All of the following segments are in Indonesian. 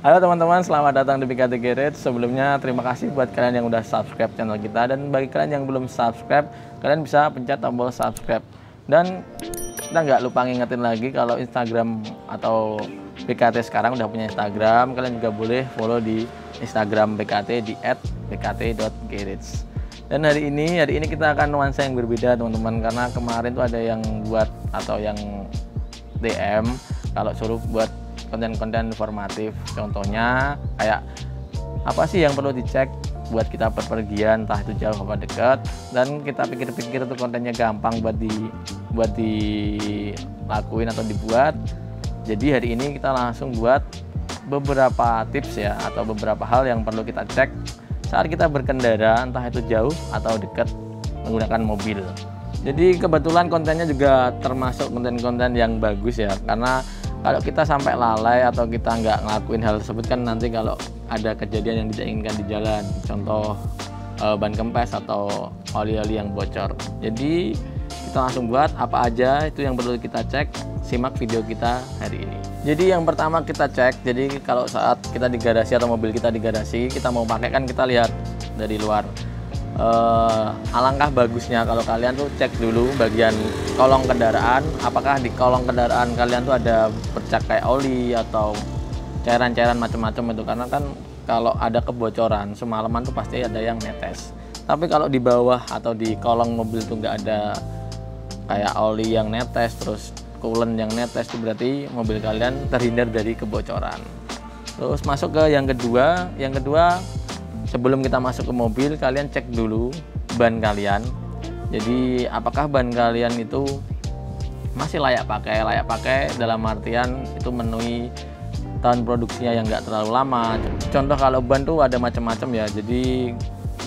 Halo teman-teman, selamat datang di PKT Garage. Sebelumnya terima kasih buat kalian yang udah subscribe channel kita, dan bagi kalian yang belum subscribe, kalian bisa pencet tombol subscribe. Dan kita nggak lupa ngingetin lagi kalau Instagram atau PKT sekarang udah punya Instagram. Kalian juga boleh follow di Instagram PKT di @pkt.garage. Dan hari ini kita akan nuansa yang berbeda teman-teman, karena kemarin tuh ada yang buat atau yang DM kalau suruh buat konten-konten informatif. Contohnya kayak apa sih yang perlu dicek buat kita berpergian, entah itu jauh apa dekat. Dan kita pikir-pikir itu kontennya gampang buat dilakuin atau dibuat. Jadi hari ini kita langsung buat beberapa tips ya, atau beberapa hal yang perlu kita cek saat kita berkendara, entah itu jauh atau dekat menggunakan mobil. Jadi kebetulan kontennya juga termasuk konten-konten yang bagus ya, karena kalau kita sampai lalai atau kita nggak ngelakuin hal tersebut kan nanti kalau ada kejadian yang tidak inginkan di jalan, contoh ban kempes atau oli-oli yang bocor. Jadi kita langsung buat apa aja itu yang perlu kita cek. Simak video kita hari ini. Jadi yang pertama kita cek, jadi kalau saat kita di garasi atau mobil kita di garasi, kita mau pakai kan kita lihat dari luar. Alangkah bagusnya kalau kalian tuh cek dulu bagian kolong kendaraan, apakah di kolong kendaraan kalian tuh ada bercak kayak oli atau cairan-cairan macam-macam itu, karena kan kalau ada kebocoran semalaman tuh pasti ada yang netes. Tapi kalau di bawah atau di kolong mobil tuh nggak ada kayak oli yang netes, terus coolant yang netes, itu berarti mobil kalian terhindar dari kebocoran. Terus masuk ke yang kedua. Sebelum kita masuk ke mobil, kalian cek dulu ban kalian. Jadi apakah ban kalian itu masih layak pakai? Layak pakai dalam artian itu memenuhi tahun produksinya yang nggak terlalu lama. Contoh kalau ban tuh ada macam-macam ya. Jadi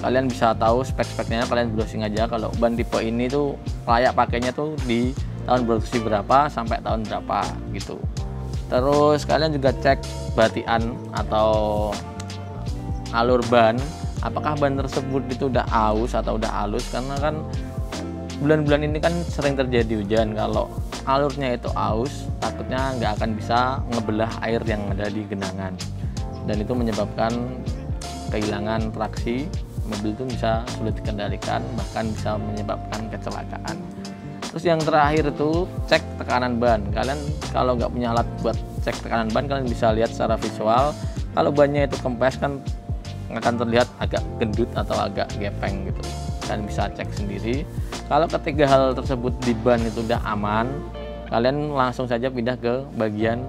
kalian bisa tahu spek-speknya, kalian browsing aja. Kalau ban tipe ini tuh layak pakainya tuh di tahun produksi berapa sampai tahun berapa gitu. Terus kalian juga cek batian atau alur ban, apakah ban tersebut itu udah aus atau udah halus, karena kan bulan-bulan ini kan sering terjadi hujan. Kalau alurnya itu aus, takutnya nggak akan bisa ngebelah air yang ada di genangan, dan itu menyebabkan kehilangan traksi. Mobil itu bisa sulit dikendalikan, bahkan bisa menyebabkan kecelakaan. Terus yang terakhir itu cek tekanan ban. Kalian kalau nggak punya alat buat cek tekanan ban, kalian bisa lihat secara visual. Kalau bannya itu kempes kan akan terlihat agak gendut atau agak gepeng gitu. Kalian bisa cek sendiri. Kalau ketiga hal tersebut di ban itu udah aman, kalian langsung saja pindah ke bagian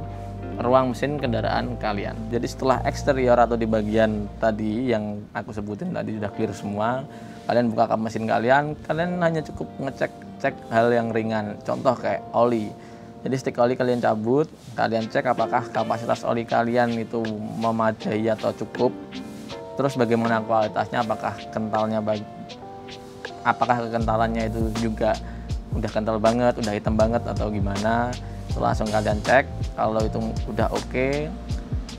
ruang mesin kendaraan kalian. Jadi setelah eksterior atau di bagian tadi yang aku sebutin tadi sudah clear semua, kalian buka kap mesin kalian hanya cukup ngecek hal yang ringan. Contoh kayak oli. Jadi stik oli kalian cabut, kalian cek apakah kapasitas oli kalian itu memadai atau cukup. Terus bagaimana kualitasnya, apakah kekentalannya itu juga udah kental banget, udah hitam banget atau gimana. Itu langsung kalian cek. Kalau itu udah oke,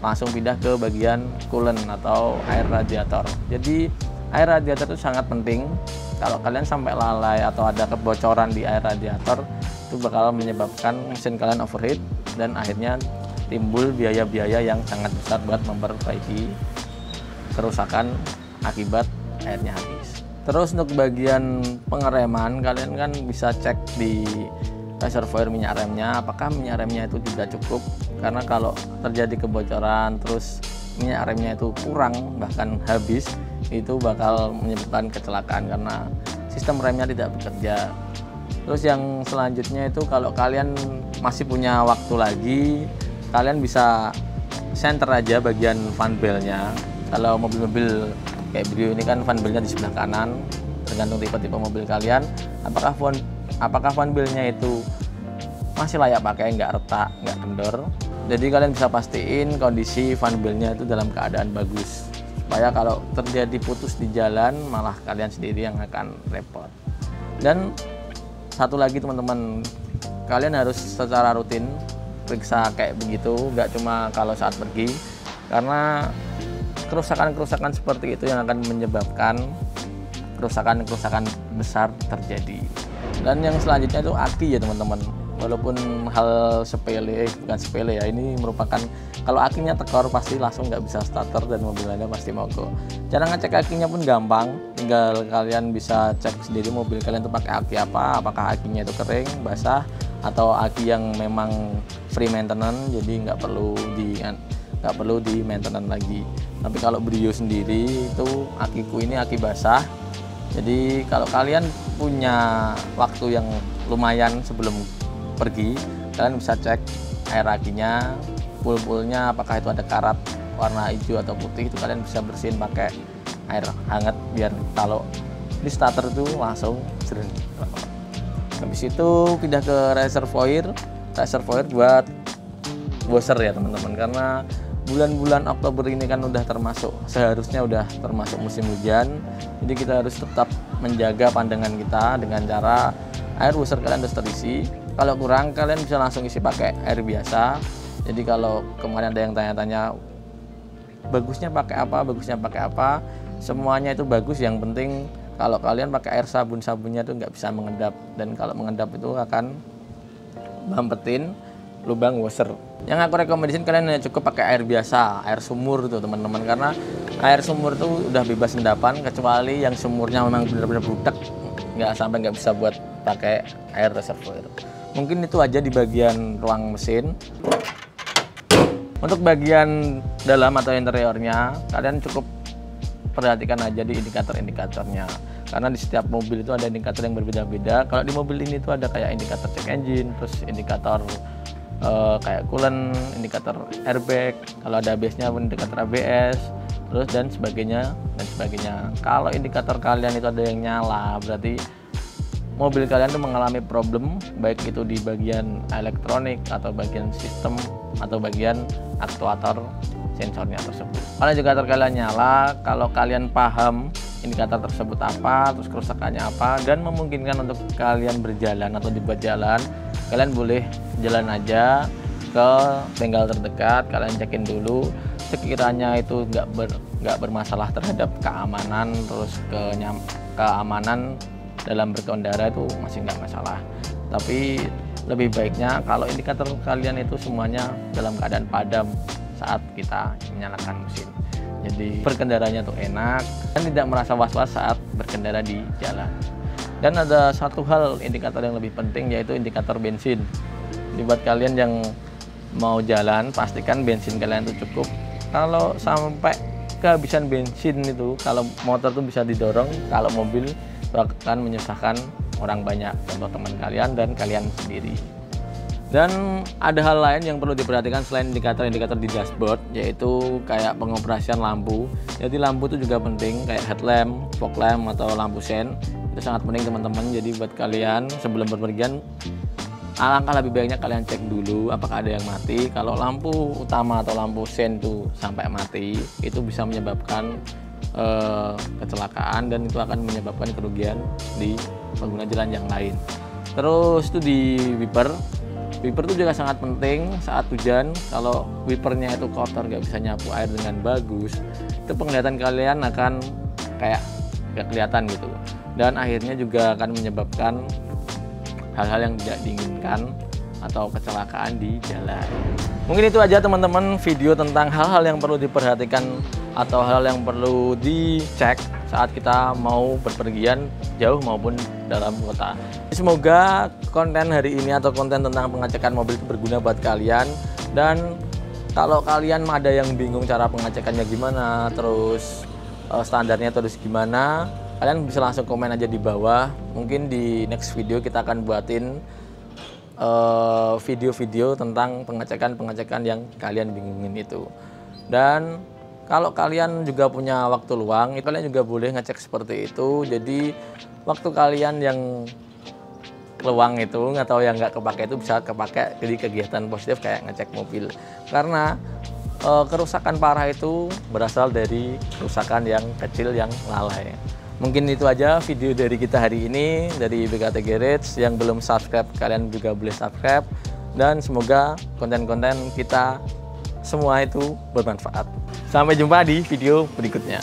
langsung pindah ke bagian coolant atau air radiator. Jadi air radiator itu sangat penting. Kalau kalian sampai lalai atau ada kebocoran di air radiator, itu bakal menyebabkan mesin kalian overheat dan akhirnya timbul biaya-biaya yang sangat besar buat memperbaiki kerusakan akibat airnya habis. Terus untuk bagian pengereman, kalian kan bisa cek di reservoir minyak remnya, apakah minyak remnya itu juga cukup, karena kalau terjadi kebocoran terus minyak remnya itu kurang bahkan habis, itu bakal menyebabkan kecelakaan karena sistem remnya tidak bekerja. Terus yang selanjutnya itu kalau kalian masih punya waktu lagi, kalian bisa center aja bagian fan bell-nya. Kalau mobil-mobil kayak Brio ini kan fan bell-nya di sebelah kanan, tergantung tipe-tipe mobil kalian. Apakah fan bell-nya itu masih layak pakai, nggak retak, nggak kendor. Jadi kalian bisa pastiin kondisi fan bell-nya itu dalam keadaan bagus, supaya kalau terjadi putus di jalan malah kalian sendiri yang akan repot. Dan satu lagi teman-teman, kalian harus secara rutin periksa kayak begitu, nggak cuma kalau saat pergi, karena kerusakan-kerusakan seperti itu yang akan menyebabkan kerusakan besar terjadi. Dan yang selanjutnya itu aki ya teman-teman. walaupun hal sepele, bukan sepele ya, ini merupakan kalau akinya tekor pasti langsung nggak bisa starter dan mobil Anda pasti mogok. Cara ngecek akinya pun gampang, tinggal kalian bisa cek sendiri mobil kalian itu pakai aki apa, apakah akinya itu kering, basah, atau aki yang memang free maintenance, jadi nggak perlu di maintenance lagi. Tapi kalau Brio sendiri itu akiku ini aki basah. Jadi kalau kalian punya waktu yang lumayan sebelum pergi, kalian bisa cek air akinya, pul-pulnya apakah itu ada karat warna hijau atau putih, itu kalian bisa bersihin pakai air hangat biar kalau di starter itu langsung seren. Habis itu pindah ke reservoir buat washer ya teman-teman, karena bulan-bulan Oktober ini kan seharusnya udah termasuk musim hujan, jadi kita harus tetap menjaga pandangan kita dengan cara air washer kalian harus terisi. Kalau kurang kalian bisa langsung isi pakai air biasa. Jadi kalau kemarin ada yang tanya-tanya bagusnya pakai apa, semuanya itu bagus, yang penting kalau kalian pakai air sabunnya itu nggak bisa mengendap, dan kalau mengendap itu akan mampetin lubang washer. Yang aku rekomendasiin kalian cukup pakai air biasa, air sumur tuh teman-teman, karena air sumur tuh udah bebas endapan, kecuali yang sumurnya memang benar-benar butek, nggak bisa buat pakai air reservoir. Mungkin itu aja di bagian ruang mesin. Untuk bagian dalam atau interiornya, kalian cukup perhatikan aja di indikator-indikatornya, karena di setiap mobil itu ada indikator yang berbeda-beda. Kalau di mobil ini tuh ada kayak indikator check engine, terus indikator kayak coolant, indikator airbag, kalau ada ABS-nya pun indikator ABS, terus dan sebagainya. Kalau indikator kalian itu ada yang nyala, berarti mobil kalian itu mengalami problem, baik itu di bagian elektronik atau bagian sistem atau bagian aktuator sensornya tersebut. Kalau indikator kalian nyala, kalau kalian paham indikator tersebut apa, terus kerusakannya apa, dan memungkinkan untuk kalian berjalan atau dibuat jalan, kalian boleh jalan aja ke bengkel terdekat, kalian cekin dulu sekiranya itu nggak bermasalah terhadap keamanan, terus keamanan dalam berkendara itu masih nggak masalah. Tapi lebih baiknya kalau indikator kalian itu semuanya dalam keadaan padam saat kita menyalakan mesin, jadi berkendaranya tuh enak dan tidak merasa was-was saat berkendara di jalan. Dan ada satu hal indikator yang lebih penting, yaitu indikator bensin. Jadi buat kalian yang mau jalan, pastikan bensin kalian itu cukup. Kalau sampai kehabisan bensin itu, kalau motor tuh bisa didorong, kalau mobil itu akan menyusahkan orang banyak, contoh teman kalian dan kalian sendiri. Dan ada hal lain yang perlu diperhatikan selain indikator-indikator di dashboard, yaitu kayak pengoperasian lampu. Jadi lampu itu juga penting, kayak headlamp, fog lamp atau lampu sen. Itu sangat penting teman-teman. Jadi buat kalian sebelum berpergian, alangkah lebih baiknya kalian cek dulu apakah ada yang mati. Kalau lampu utama atau lampu sen itu sampai mati, itu bisa menyebabkan kecelakaan dan itu akan menyebabkan kerugian di pengguna jalan yang lain. Terus itu di wiper itu juga sangat penting saat hujan. Kalau wipernya itu kotor, nggak bisa nyapu air dengan bagus, itu penglihatan kalian akan kayak nggak kelihatan gitu, dan akhirnya juga akan menyebabkan hal-hal yang tidak diinginkan atau kecelakaan di jalan. Mungkin itu aja teman-teman video tentang hal-hal yang perlu diperhatikan atau hal yang perlu dicek saat kita mau berpergian jauh maupun dalam kota. Semoga konten hari ini atau konten tentang pengecekan mobil itu berguna buat kalian. Dan kalau kalian ada yang bingung cara pengecekannya gimana, terus standarnya terus gimana, kalian bisa langsung komen aja di bawah. Mungkin di next video kita akan buatin video-video tentang pengecekan yang kalian bingungin itu. Dan kalau kalian juga punya waktu luang, kalian juga boleh ngecek seperti itu. Jadi waktu kalian yang luang itu atau yang nggak kepake itu bisa kepake jadi kegiatan positif kayak ngecek mobil. Karena kerusakan parah itu berasal dari kerusakan yang kecil yang lalai. Mungkin itu aja video dari kita hari ini dari BKT Garage. Yang belum subscribe, kalian juga boleh subscribe. Dan semoga konten-konten kita semua itu bermanfaat. Sampai jumpa di video berikutnya.